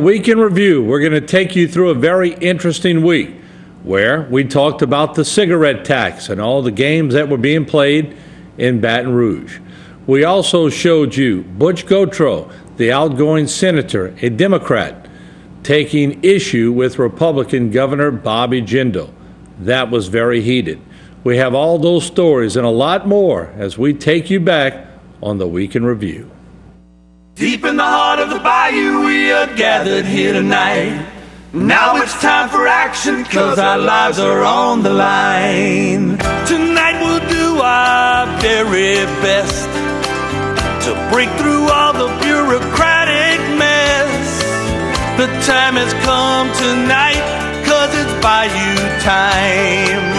Week in Review. We're going to take you through a very interesting week where we talked about the cigarette tax and all the games that were being played in Baton Rouge. We also showed you Butch Gautreaux, the outgoing senator, a Democrat, taking issue with Republican Governor Bobby Jindal. That was very heated. We have all those stories and a lot more as we take you back on the Week in Review. Deep in the heart of the bayou, we are gathered here tonight. Now it's time for action, cause our lives are on the line. Tonight we'll do our very best to break through all the bureaucratic mess. The time has come tonight, cause it's bayou time.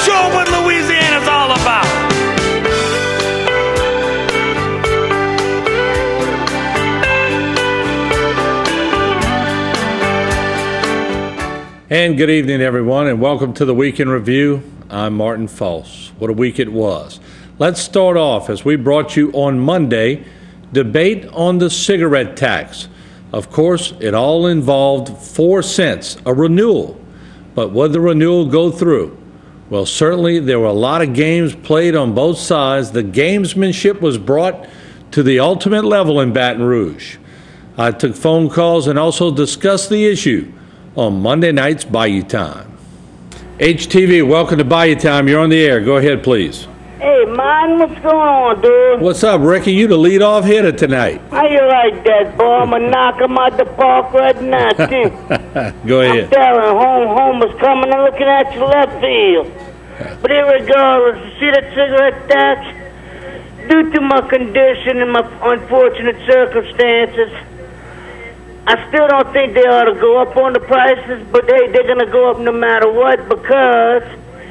Show what Louisiana's all about. And good evening, everyone, and welcome to the Week in Review. I'm Martin Folse. What a week it was. Let's start off, as we brought you on Monday, debate on the cigarette tax. Of course, it all involved 4 cents, a renewal. But would the renewal go through? Well, certainly there were a lot of games played on both sides. The gamesmanship was brought to the ultimate level in Baton Rouge. I took phone calls and also discussed the issue on Monday night's Bayou Time. HTV, welcome to Bayou Time. You're on the air. Go ahead, please. Hey, man, what's going on, dude? What's up, Ricky? You the lead-off hitter tonight. How you like that, boy? I'm going to knock him out the park right now, too. Go ahead. I'm telling home is coming and looking at your left field. But irregardless, you see that cigarette tax? Due to my condition and my unfortunate circumstances, I still don't think they ought to go up on the prices, but hey, they're going to go up no matter what because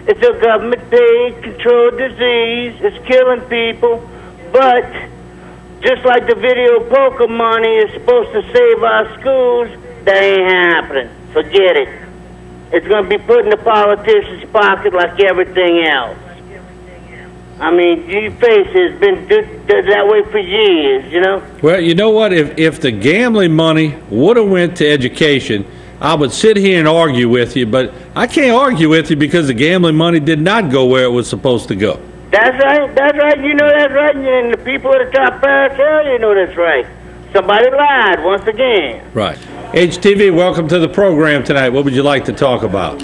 it's a government-paid, controlled disease. It's killing people. But just like the video poker money is supposed to save our schools, that ain't happening. Forget it. It's going to be put in the politician's pocket like everything else. I mean, your face has been that way for years, you know? Well, you know what? If the gambling money would have went to education, I would sit here and argue with you, but I can't argue with you because the gambling money did not go where it was supposed to go. That's right, you know that's right, and the people at the top pass, you know that's right. Somebody lied once again. Right. HTV, welcome to the program tonight. What would you like to talk about?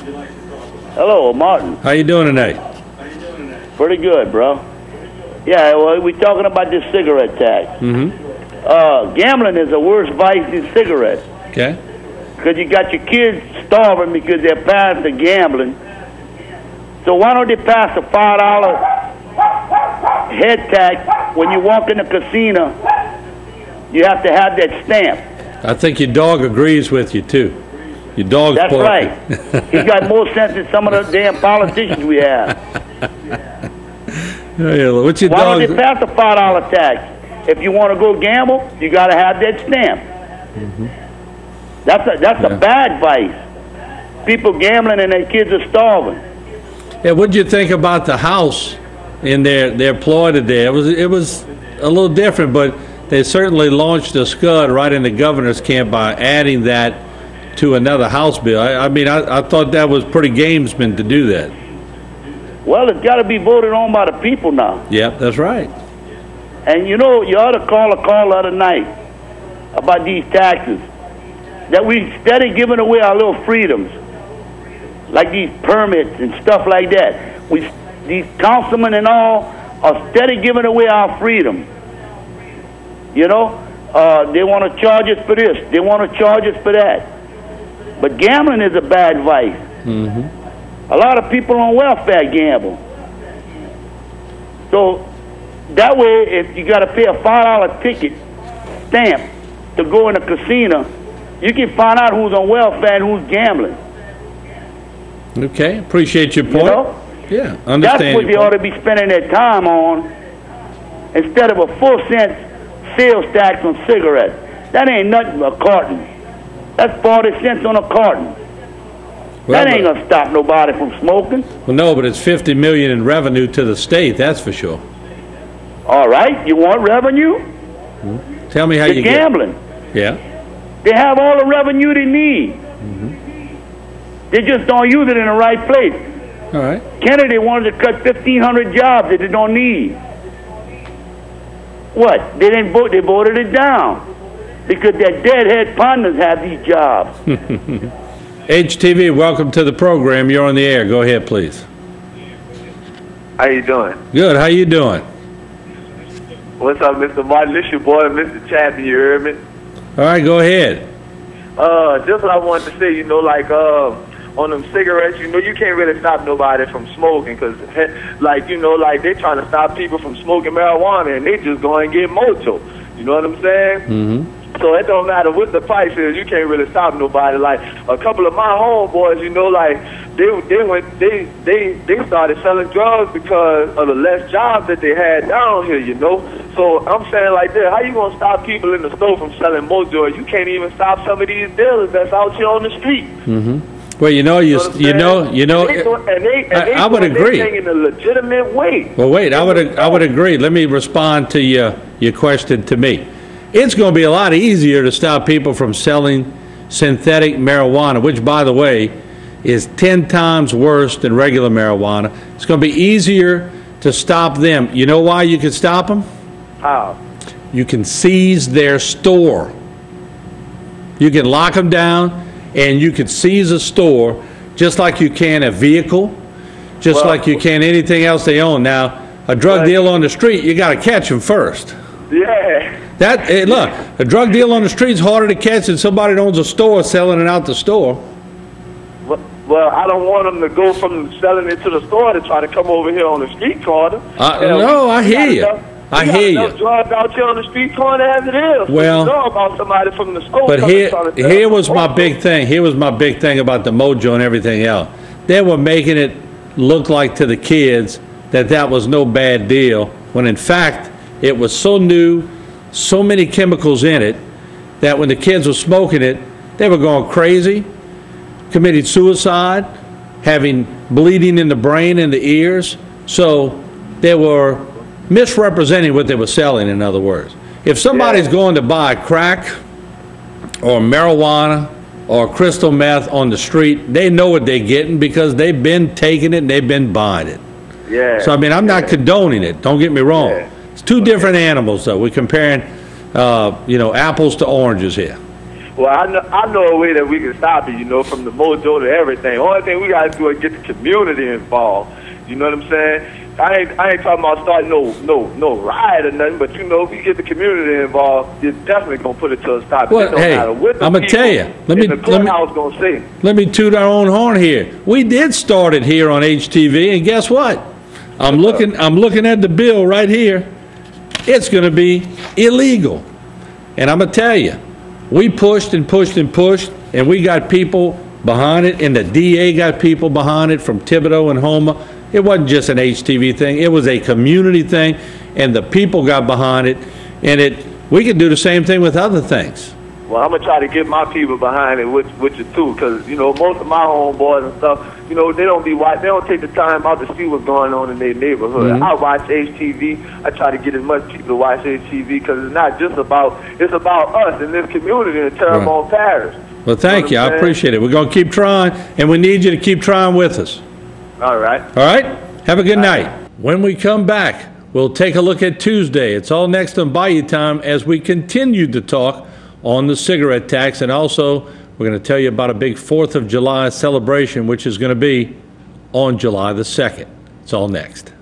Hello, Martin. How you doing tonight? Pretty good, bro. Yeah, well, we're talking about this cigarette tax. Mm-hmm. Gambling is a worse vice than cigarettes. Okay. Because you got your kids starving because their parents are gambling. So why don't they pass a $5 head tax when you walk in a casino? You have to have that stamp. I think your dog agrees with you, too. Your dog's That's porky. right. He's got more sense than some of the damn politicians we have. What's your Why dog? don't they pass a $5 tax? If you want to go gamble, you got to have that stamp. Mm-hmm. That's a bad vice. People gambling and their kids are starving. Yeah, what'd you think about the House in their ploy today? It was a little different, but they certainly launched a scud right in the governor's camp by adding that to another House bill. I thought that was pretty gamesman to do that. Well, it's got to be voted on by the people now. Yep, that's right. And you know, you ought to call a call the other night about these taxes. That we steady giving away our little freedoms, like these permits and stuff like that. These councilmen and all are steady giving away our freedom. You know, they want to charge us for this. They want to charge us for that. But gambling is a bad vice. Mm-hmm. A lot of people on welfare gamble. So that way, if you got to pay a $5 ticket stamp to go in a casino, you can find out who's on welfare and who's gambling. Okay, appreciate your point. You know? Yeah, understand. That's what they ought to be spending their time on instead of a 4-cent sales tax on cigarettes. That ain't nothing but a carton. That's 40 cents on a carton. Well, that ain't going to stop nobody from smoking. Well, no, but it's $50 million in revenue to the state, that's for sure. All right, you want revenue? Tell me how you gambling. Yeah. They have all the revenue they need. They just don't use it in the right place. All right. Kennedy wanted to cut 1,500 jobs that they don't need. What? They didn't vote. They voted it down because their deadhead partners have these jobs. HTV, welcome to the program. You're on the air. Go ahead, please. How you doing? Good. How you doing? What's up, Mr. Martin? This your boy, Mr. Champion. You heard me? All right, go ahead. Just what I wanted to say, you know, like, on them cigarettes, you know, you can't really stop nobody from smoking because, like, you know, like they trying to stop people from smoking marijuana and they just go and get mojo. You know what I'm saying? Mm-hmm. So it don't matter what the price is, you can't really stop nobody. Like a couple of my homeboys, you know, like they started selling drugs because of the less jobs that they had down here, you know. So I'm saying like this, how you gonna stop people in the store from selling mojo? You can't even stop some of these dealers that's out here on the street. Mm-hmm. Well, I would agree. In a legitimate way. Well, wait, I would agree. Let me respond to your question to me. It's going to be a lot easier to stop people from selling synthetic marijuana, which, by the way, is 10 times worse than regular marijuana. It's going to be easier to stop them. You know why you can stop them? How? You can seize their store. You can lock them down, and you can seize a store just like you can a vehicle, just like you can anything else they own. Now, a drug deal on the street, you got to catch them first. Yeah. Look, a drug deal on the street is harder to catch than somebody that owns a store selling it out the store. Well, I don't want them to go from selling it to the store to try to come over here on the street corner. No, I hear you. I hear you. Drugs out here on the street corner as it is. Well, you know about somebody from the store. But here was my big thing. Here was my big thing about the mojo and everything else. They were making it look like to the kids that was no bad deal, when in fact it was so new, so many chemicals in it, that when the kids were smoking it, they were going crazy, committing suicide, having bleeding in the brain and the ears. So they were misrepresenting what they were selling, in other words. If somebody's going to buy crack or marijuana or crystal meth on the street, they know what they're getting because they've been taking it and they've been buying it. Yeah. So, I mean, I'm not condoning it. Don't get me wrong. Yeah. It's two different animals, though. We're comparing, apples to oranges here. Well, I know a way that we can stop it, you know, from the mojo to everything. Only thing we got to do is get the community involved. You know what I'm saying? I ain't talking about starting no riot or nothing, but, you know, if we get the community involved, you're definitely going to put it to a stop. Well, hey, I'm going to tell you. Let me toot our own horn here. We did start it here on HTV, and guess what? I'm looking at the bill right here. It's going to be illegal. And I'm going to tell you, we pushed and pushed and pushed, and we got people behind it, and the DA got people behind it from Thibodeau and Houma. It wasn't just an HTV thing. It was a community thing, and the people got behind it. And we can do the same thing with other things. Well, I'm going to try to get my people behind it with you, too, because, you know, most of my homeboys and stuff, you know, they don't take the time out to see what's going on in their neighborhood. Mm-hmm. I watch HTV. I try to get as much people to watch HTV because it's not just it's about us in this community in Terrebonne Parish. Well, thank you. I appreciate it. We're going to keep trying, and we need you to keep trying with us. All right. All right? Have a good night. When we come back, we'll take a look at Tuesday. It's all next on Bayou Time as we continue to talk on the cigarette tax, and also we're going to tell you about a big 4th of July celebration, which is going to be on July the 2nd. It's all next.